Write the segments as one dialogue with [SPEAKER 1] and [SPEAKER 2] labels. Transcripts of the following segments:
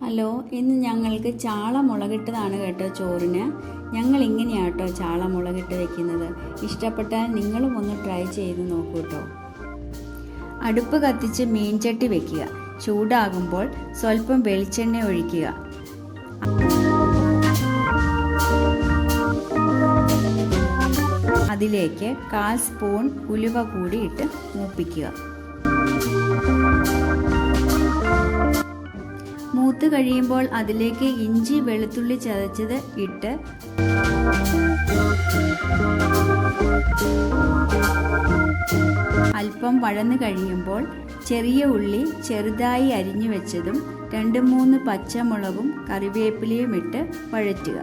[SPEAKER 1] Hello, ഇന്ന് ഞങ്ങൾക്ക് ചാള മുളകിട്ടതാണ് കേട്ടോ ചോറിന്. ഞങ്ങൾ ഇങ്ങനെയാണ് കേട്ടോ ചാള മുളകിട്ട് വെക്കുന്നത്. ഇഷ്ടപ്പെട്ടാൽ നിങ്ങളും ഒന്ന് ട്രൈ ചെയ്ത് നോക്കൂ കേട്ടോ. അടുപ്പ് കത്തിച്ച് മീൻചട്ടി വെക്കുക. ചൂടാകുമ്പോൾ സ്വല്പം വെളിച്ചെണ്ണ ഒഴിക്കുക. അതിലേക്ക് 1/4 സ്പൂൺ ഉലുവ കൂടി ഇട്ട് മൂപ്പിക്കുക. മൂത്ത് കഴിയുമ്പോൾ അതിലേക്ക് ഇഞ്ചി വെളുത്തുള്ളി ചതച്ചത് ഇട്ട് അല്പം വഴന്നു കഴിയുമ്പോൾ ചെറിയ ഉള്ളി ചെറുതായി അരിഞ്ഞു വെച്ചതും 2-3 പച്ചമുളകും കറിവേപ്പിലയും ഇട്ട് വഴറ്റുക.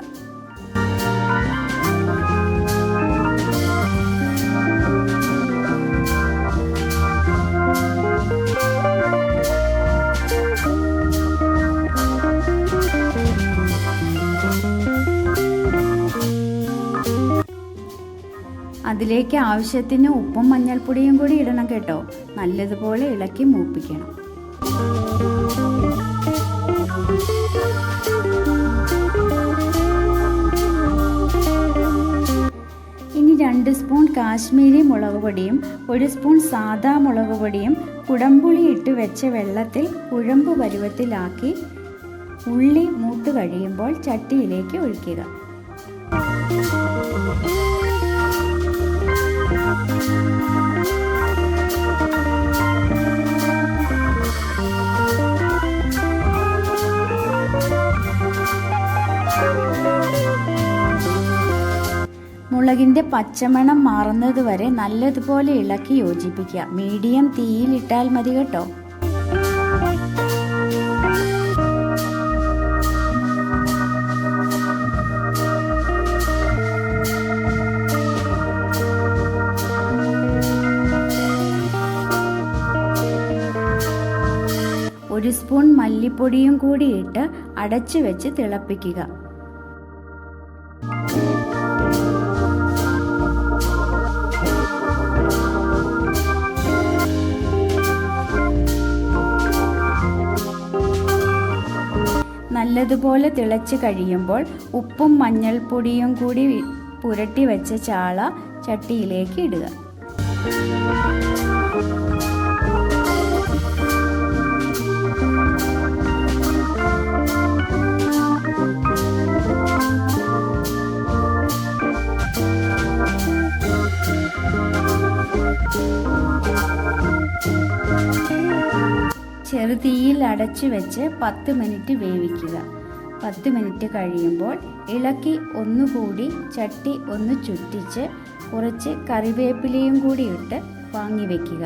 [SPEAKER 1] അതിലേക്ക് ആവശ്യത്തിന് ഉപ്പും മഞ്ഞൾപ്പൊടിയും കൂടി ഇടണം കേട്ടോ. നല്ലതുപോലെ ഇളക്കി മൂപ്പിക്കണം. ഇനി 2 സ്പൂൺ കാശ്മീരി മുളക് പൊടിയും 1 സ്പൂൺ സാദാ മുളക് പൊടിയും കുടംപുളി ഇട്ട് വെച്ച വെള്ളത്തിൽ കുഴമ്പ് പരുവത്തിലാക്കി ഉള്ളി മൂത്ത് കഴിയുമ്പോൾ ചട്ടിയിലേക്ക് ഒഴിക്കുക. മുളകിൻ്റെ പച്ചമണം മാറുന്നത് വരെ നല്ലതുപോലെ ഇളക്കി യോജിപ്പിക്കുക. മീഡിയം തീയിലിട്ടാൽ മതി കേട്ടോ. ഒരു സ്പൂൺ മല്ലിപ്പൊടിയും കൂടി ഇട്ട് അടച്ചു വെച്ച് തിളപ്പിക്കുക. നല്ലതുപോലെ തിളച്ച് കഴിയുമ്പോൾ ഉപ്പും മഞ്ഞൾപ്പൊടിയും കൂടി പുരട്ടി വെച്ച ചാള ചട്ടിയിലേക്ക് ഇടുക. ചെറുതീയിൽ അടച്ചു വെച്ച് 10 മിനിറ്റ് വേവിക്കുക. 10 മിനിറ്റ് കഴിയുമ്പോൾ ഇളക്കി ഒന്നുകൂടി ചട്ടി ഒന്ന് ചുറ്റിച്ച് കുറച്ച് കറിവേപ്പിലയും കൂടി ഇട്ട് വാങ്ങി വയ്ക്കുക.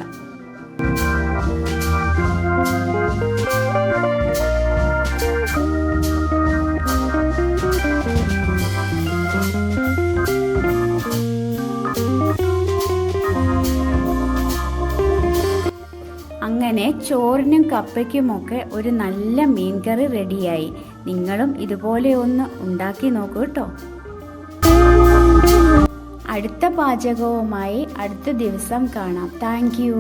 [SPEAKER 1] അങ്ങനെ ചോറിനും കപ്പയ്ക്കുമൊക്കെ ഒരു നല്ല മീൻകറി റെഡിയായി. നിങ്ങളും ഇതുപോലെ ഒന്ന് ഉണ്ടാക്കി നോക്കൂ കേട്ടോ. അടുത്ത പാചകവുമായി അടുത്ത ദിവസം കാണാം. Thank you.